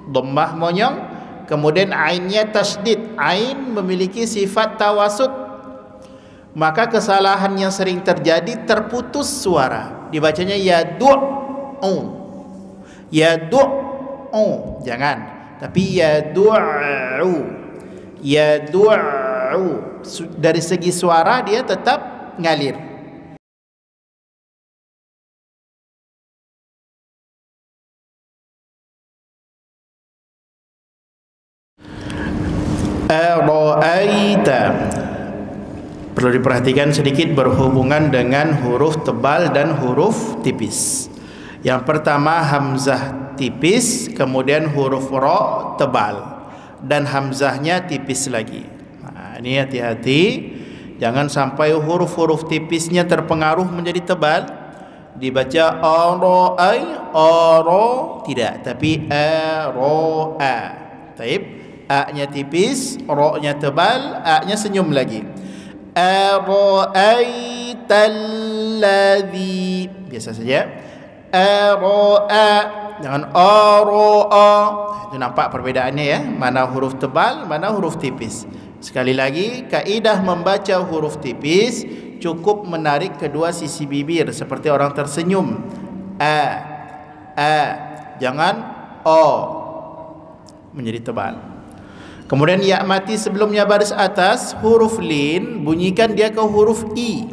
dhammah monyong, kemudian ainnya tasdid. Ain memiliki sifat tawasud, maka kesalahan yang sering terjadi terputus suara, dibacanya yadu'u, yadu'u, jangan, tapi yadu'u, yadu'u. Dari segi suara dia tetap ngalir. Ara'aita, perlu diperhatikan sedikit berhubungan dengan huruf tebal dan huruf tipis. Yang pertama hamzah tipis, kemudian huruf ra tebal, dan hamzahnya tipis lagi. Nah, ini hati-hati, jangan sampai huruf-huruf tipisnya terpengaruh menjadi tebal, dibaca ara'ai, ara, tidak, tapi ara'a. Taib, a-nya tipis, ra-nya tebal, a-nya senyum lagi. Ara'aitalladzi, biasa saja. Ara'a, jangan ara'a. Itu nampak perbedaannya ya, mana huruf tebal, mana huruf tipis. Sekali lagi, kaidah membaca huruf tipis cukup menarik kedua sisi bibir seperti orang tersenyum. Jangan o, menjadi tebal. Kemudian ya mati sebelumnya baris atas, huruf lin bunyikan dia ke huruf i.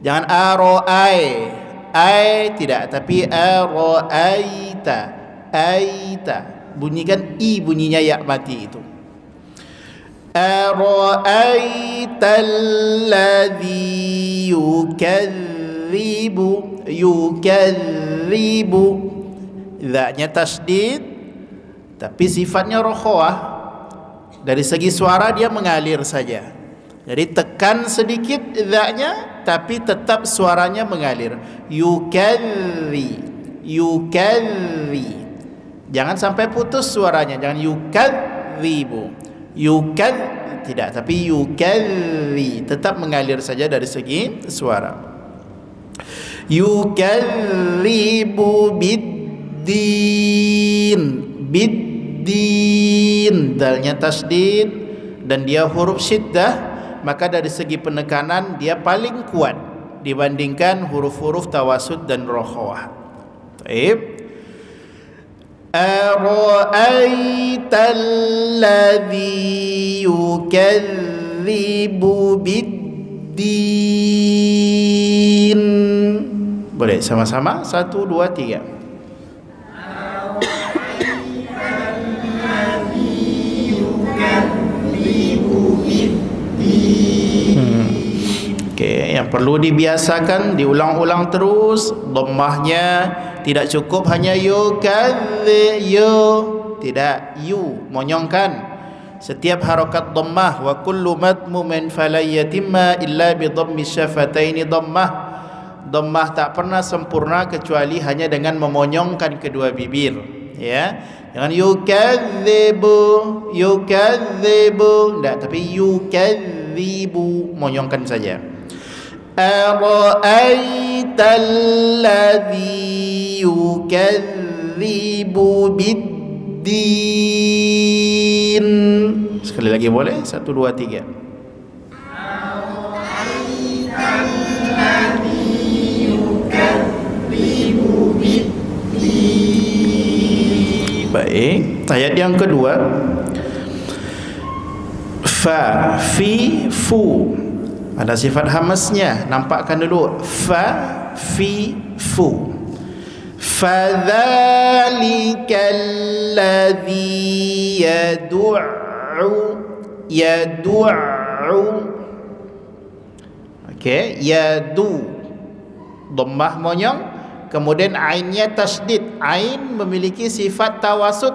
Jangan ara'ai, ai tidak, tapi ara'aita, aita. Bunyikan i, bunyinya ya mati itu. Ara'aitalladzi yukadzibu, yukadzibu. Za-nya tasdid, tapi sifatnya rokhawah. Dari segi suara dia mengalir saja. Jadi tekan sedikit za-nya, tapi tetap suaranya mengalir. Yukadzi, yukadzi. Jangan sampai putus suaranya. Jangan yukadzibu, yukad, tidak, tapi yukadzi, tetap mengalir saja dari segi suara. Yukadzibu biddin, biddin, dalnya tasdid dan dia huruf syiddah, maka dari segi penekanan dia paling kuat dibandingkan huruf-huruf tawasud dan rokhawah. Baik. Ara'aitalladzi yukadzibu biddin. Boleh sama-sama, 1, 2, 3. Okey, yang perlu dibiasakan, diulang-ulang terus. Dhammahnya tidak cukup hanya yukadzi, tidak, yu, monyongkan. Setiap harakat dhammah, wa kullu madmumin fala yatimma illa bi dhammi syafataini dhammah. Dhammah tak pernah sempurna kecuali hanya dengan memonyongkan kedua bibir, ya. Jangan yukadzibu, yukadzibu, tidak, tapi yukadzibu, monyongkan saja. Ara'aitalladzi yukadzibu biddin. Sekali lagi boleh? 1, 2, 3. Ara'aitalladzi yukadzibu biddin. Baik, ayat yang kedua. Fa, fi, fu. Ada sifat hamasnya, nampakkan dulu. Fa, fi, fu. Fadzalikal-ladzi yad'u, yad'u. Okey, yadu, dhammah monyong, kemudian ainnya tasdid. Ain memiliki sifat tawasud,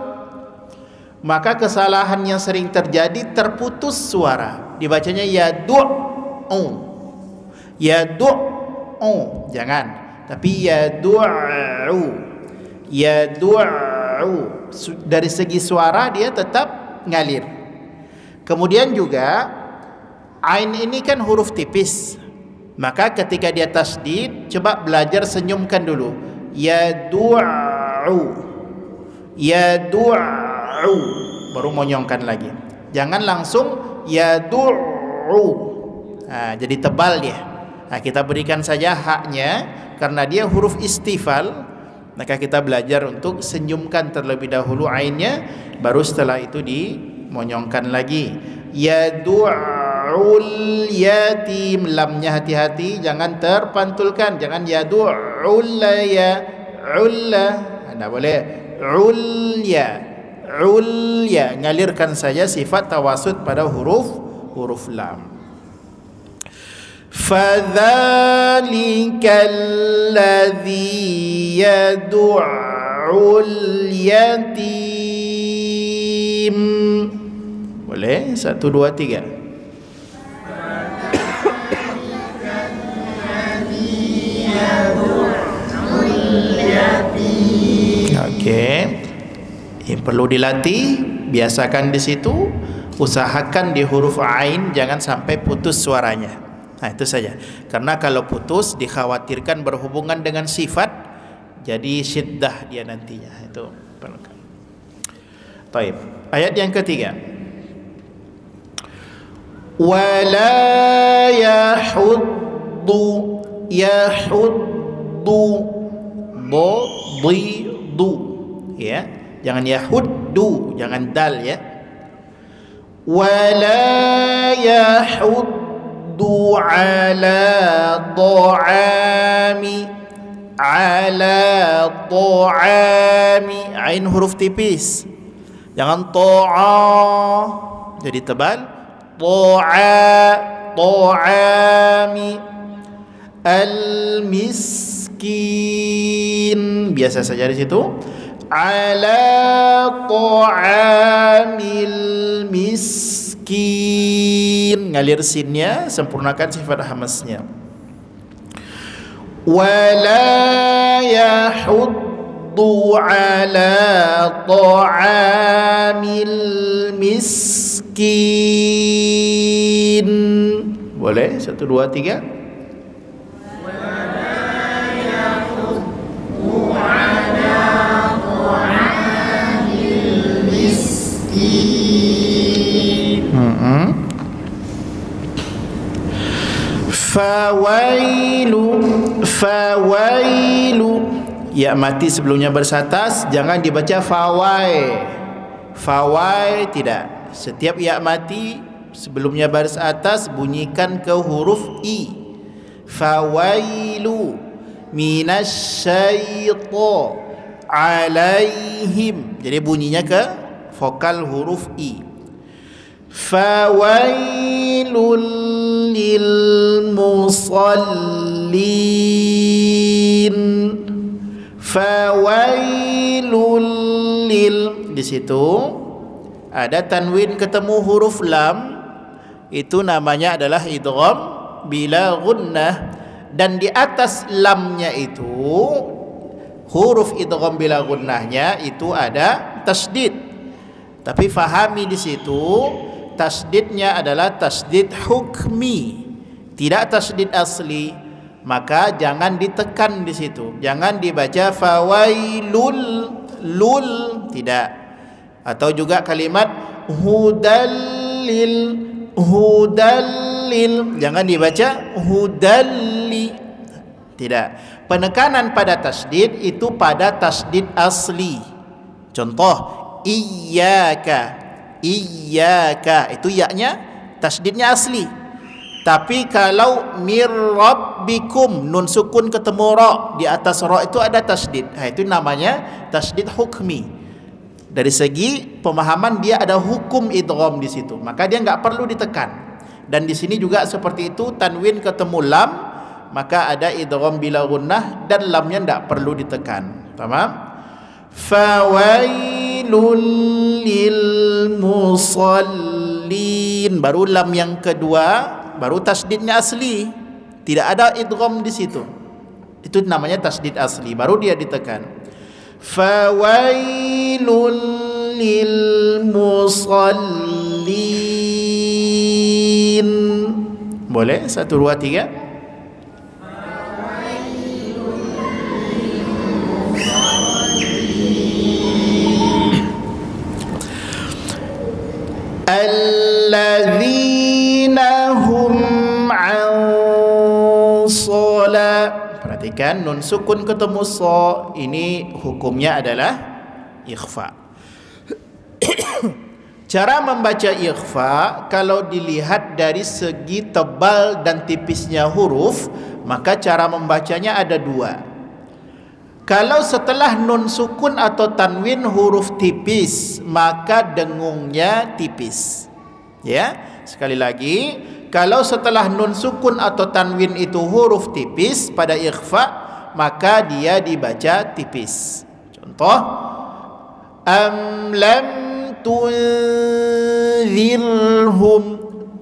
maka kesalahan yang sering terjadi terputus suara, dibacanya yadu', yadu'u, jangan, tapi yadu'u, yadu'u. Dari segi suara dia tetap ngalir. Kemudian juga ain ini kan huruf tipis, maka ketika dia tasdid, coba belajar senyumkan dulu. Yadu'u, yadu'u. baru monyongkan lagi. Jangan langsung yadu'u. Jadi tebal dia. Kita berikan saja haknya karena dia huruf istifal. Maka kita belajar untuk senyumkan terlebih dahulu ainnya, baru setelah itu dimonyongkan lagi. Yadu'ul yatim, lamnya hati-hati, jangan terpantulkan, jangan yadu'ul ya'ulla, tidak boleh ulya, ngalirkan saja sifat tawasud pada huruf lam. Fadzalika alladzi yad'ul yatim. Boleh? 1, 2, 3. Okey. Yang perlu dilatih, biasakan di situ, usahakan di huruf ain jangan sampai putus suaranya. Itu saja. Karena kalau putus dikhawatirkan berhubungan dengan sifat, jadi syiddah dia nantinya. Itu perlukan. Baik. Ayat yang ketiga. Wala yahuddu du, ya. Jangan yahuddu, jangan dal, ya. Wala yahuddu ala ta'ami, ain huruf tipis, jangan ta'a jadi tebal. Ta'ami al-miskin, biasa saja di situ. Ala ta'amil miskin, ngalir sinnya, sempurnakan sifat hamasnya. Wala yahuddu ala ta'amil miskin. Boleh? 1, 2, 3. Fawailu, ya mati sebelumnya baris atas, jangan dibaca fawai, tidak. Setiap ya mati sebelumnya baris atas bunyikan ke huruf i. Fawailu minasyaitan alaihim, jadi bunyinya ke vokal huruf i. Fawailul lil musallin, fawailul lil, di situ ada tanwin ketemu huruf lam, itu namanya adalah idgham bila gunnah, dan di atas lamnya itu huruf idgham bila gunnahnya itu ada tasdid. Tapi fahami di situ tasdidnya adalah tasdid hukmi, tidak tasdid asli. Maka jangan ditekan di situ, jangan dibaca fawailul lul, tidak. Atau juga kalimat hudallil, jangan dibaca hudalli, tidak. Penekanan pada tasdid itu pada tasdid asli. Contoh iyyaka, itu ya-nya tasdidnya asli. Tapi kalau mir rabbikum, nun sukun ketemu ra, di atas ra itu ada tasdid. Itu namanya tasdid hukmi. Dari segi pemahaman dia ada hukum idgham di situ, maka dia enggak perlu ditekan. Dan di sini juga seperti itu, tanwin ketemu lam, maka ada idgham bila gunnah dan lamnya enggak perlu ditekan. Paham? Fawailul lil musallin, baru lam yang kedua, baru tasdidnya asli, tidak ada idgham di situ. Itu namanya tasdid asli, baru dia ditekan. Fawailul lil musallin. Boleh? 1, 2, 3. alladzina hum an shalah. Perhatikan nun sukun ketemu so, ini hukumnya adalah ikhfa. Cara membaca ikhfa kalau dilihat dari segi tebal dan tipisnya huruf, maka cara membacanya ada dua. Kalau setelah nun sukun atau tanwin huruf tipis, maka dengungnya tipis. Ya, sekali lagi, kalau setelah nun sukun atau tanwin itu huruf tipis pada ikhfa, maka dia dibaca tipis. Contoh, am lam tunzirhum,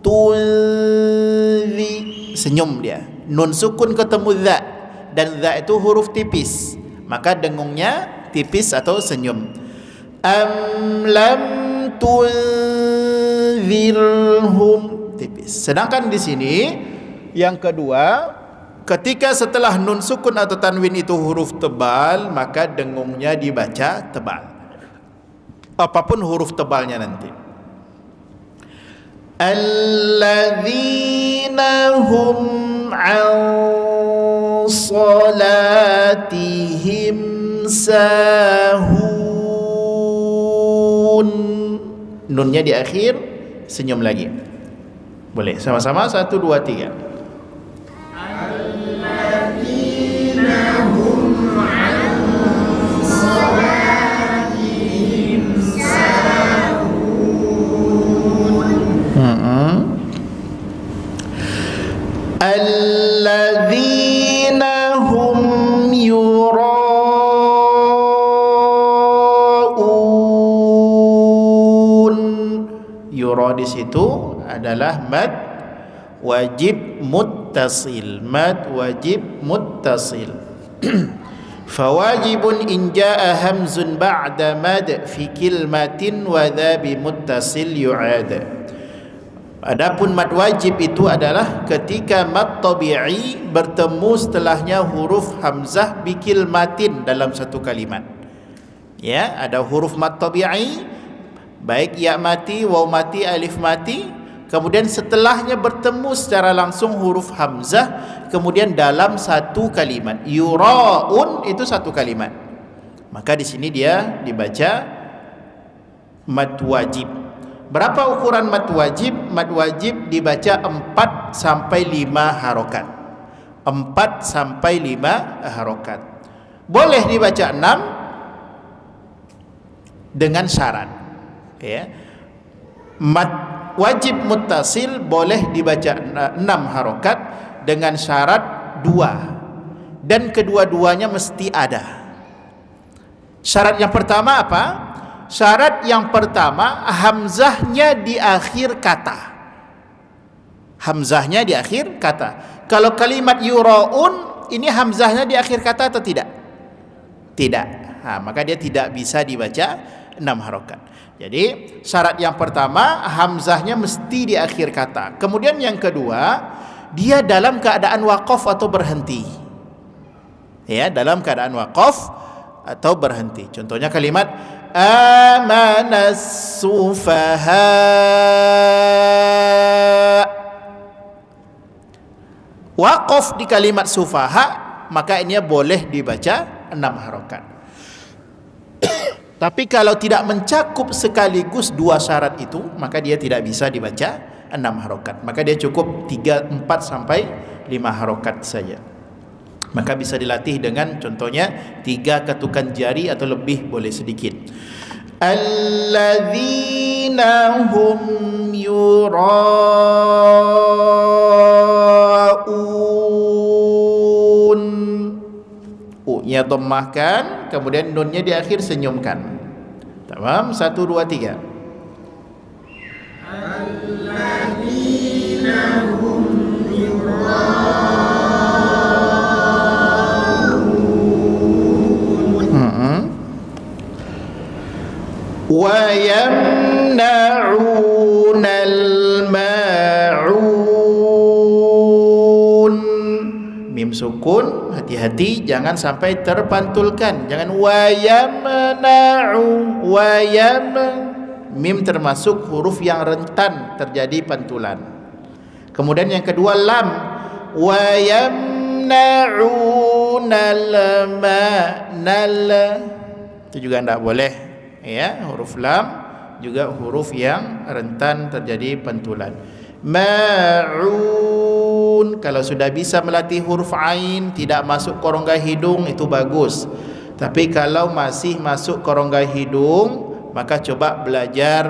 tunzi, senyum dia. Nun sukun ketemu za, dan za itu huruf tipis, maka dengungnya tipis atau senyum. Am lam tunzirhum, tipis. Sedangkan di sini yang kedua, ketika setelah nun sukun atau tanwin itu huruf tebal, maka dengungnya dibaca tebal. Apapun huruf tebalnya nanti. Alladzina hum an salatihim sahun. Nunnya di akhir, senyum lagi. Boleh sama-sama, 1, 2, 3. Alladzina hum an salatihim sahun. Alladzina hum yura'un. Yura di situ adalah mad wajib muttasil, mad wajib muttasil. Fawajibun in jaa hamzun ba'da mad fi kilmatin wa dha bi muttasil yu'ad. Adapun mad wajib itu adalah ketika mad tabi'i bertemu setelahnya huruf hamzah bi kilmatin dalam satu kalimat. Ya, ada huruf mad tabi'i, baik ya mati, waw mati, alif mati, kemudian setelahnya bertemu secara langsung huruf hamzah, kemudian dalam satu kalimat. Yura'un itu satu kalimat, maka di sini dia dibaca mad wajib. Berapa ukuran mad wajib? Mad wajib dibaca 4 sampai 5 harokat. 4 sampai 5 harokat. Boleh dibaca 6 dengan syarat. Ya. Mad wajib muttasil boleh dibaca 6 harokat dengan syarat 2, dan kedua-duanya mesti ada. Syarat yang pertama apa? Syarat yang pertama, hamzahnya di akhir kata. Hamzahnya di akhir kata. Kalau kalimat yura'un, ini hamzahnya di akhir kata atau tidak? Tidak. Maka dia tidak bisa dibaca 6 harokat. Jadi syarat yang pertama, hamzahnya mesti di akhir kata. Kemudian yang kedua, dia dalam keadaan waqaf atau berhenti. Ya, dalam keadaan waqaf atau berhenti. Contohnya kalimat amanas sufaha. Waqaf di kalimat sufaha, maka ini boleh dibaca 6 harokat. Tapi kalau tidak mencakup sekaligus 2 syarat itu, maka dia tidak bisa dibaca 6 harokat. Maka dia cukup 3, 4 sampai 5 harokat saja. Maka bisa dilatih dengan contohnya 3 ketukan jari atau lebih, boleh sedikit. Alladzina hum yura'un. U-nya dhammahkan, kemudian nunnya di akhir senyumkan. Tamam, 1, 2, 3. Alladzina hum yura'un. Wa yamna'unal ma'un. Mim sukun, hati-hati jangan sampai terpantulkan. Jangan wa yamna'u, wa yam. mim termasuk huruf yang rentan terjadi pantulan. Kemudian yang kedua lam, wa yamna'unal ma'nal, itu juga tidak boleh ya. Huruf lam juga huruf yang rentan terjadi pantulan. Ma'un, kalau sudah bisa melatih huruf ain tidak masuk korongga hidung itu bagus. Tapi kalau masih masuk korongga hidung, maka coba belajar,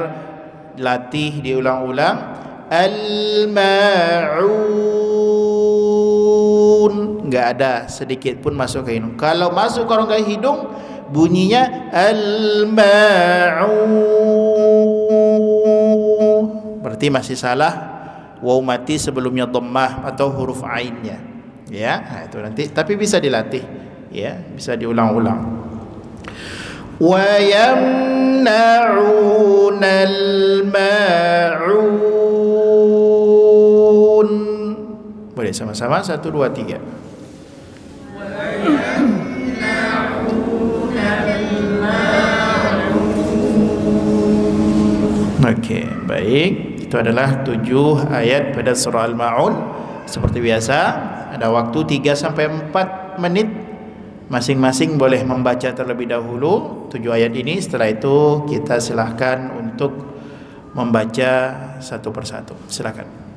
latih diulang-ulang. Al-ma'un, enggak ada sedikit pun masuk ke hidung. Kalau masuk korongga hidung bunyinya al-ma'un, berarti masih salah. Waw mati sebelumnya dhammah atau huruf ainnya ya. Nah, itu nanti tapi bisa dilatih ya, bisa diulang-ulang. Wa yamna'unal ma'un. Boleh sama-sama 1 2 3. Okey, baik. Itu adalah 7 ayat pada surah Al-Ma'un. Seperti biasa, ada waktu 3 sampai 4 menit. Masing-masing boleh membaca terlebih dahulu 7 ayat ini. Setelah itu kita silahkan untuk membaca satu persatu. Silakan.